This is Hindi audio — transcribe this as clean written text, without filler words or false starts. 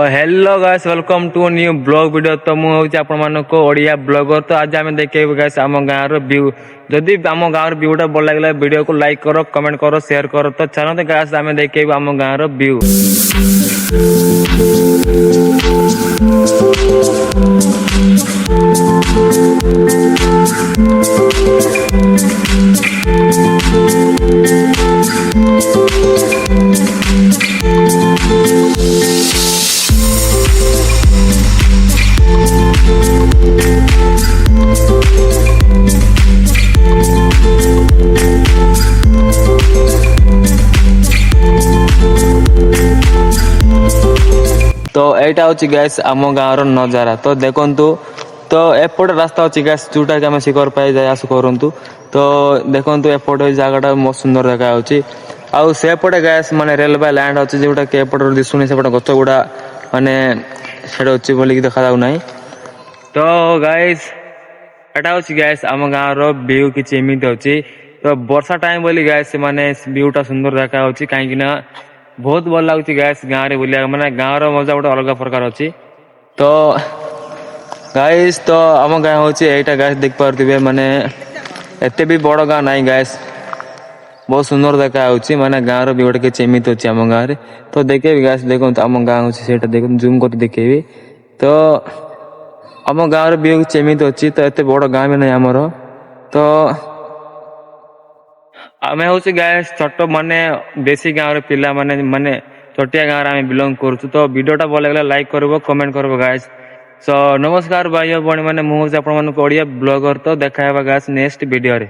Hello guys welcome to new blog video. तो मुझे आपको ओडिया ब्लॉगर। तो आज आम देखे गाइस आम गाँव व्यू। जदि आम गाँव व्यूटा भल लगे वीडियो को लाइक करो, कमेंट करो, शेयर करो। तो चलते गाइस आम देखे आम गाँव व्यू। तो यहाँ हूँ गैस आम गाँव नजारा। तो देखु तो एपटे रास्ता अच्छी गैस जोटा कि शिखर पाई जाए आस करूँ। तो देखु एपटे जगह बहुत सुंदर देखा आउ सेपटे गैस माने रेलवे लैंड अच्छी जोटा कि एपटे दिशुनी सेपटे गच गुड़ा माने अच्छी बोलिक देखा ना। तो गाइस एटा हूँ गैस आम गाँव व्यू किसी एमती अच्छी। तो वर्षा टाइम बोली गैस माने व्यूटा सुंदर देखा कहीं बहुत भल लगुच गैस गाँव में बुलिया माने गाँव मजा गोटे अलग प्रकार अच्छी। तो गाइस तो आम गाँव हूँ यहीटा गैस देख पारे माने एत भी बड़ गाँव ना गैस बहुत सुंदर देखा माने गाँव व्यूटा किसी एमती अच्छी आम गाँव में। तो देखे गैस देखो आम गाँव से देख जूम कर देखेबी। तो आम गाँव व्यू किसी एमती अच्छी। तो एत बड़ गाँव भी ना आमर। तो आम हूँ गैस छोट माने देशी गाँव पिला माने माने छोटिया गाँव आम बिलंग करूँ। तो वीडियोटा भल लगे लाइक कर कमेंट कर गाइस। सो नमस्कार भाई भाई मैंने मुझे आप ओडिया ब्लॉगर। तो देखा गैस नेक्स्ट वीडियो रे।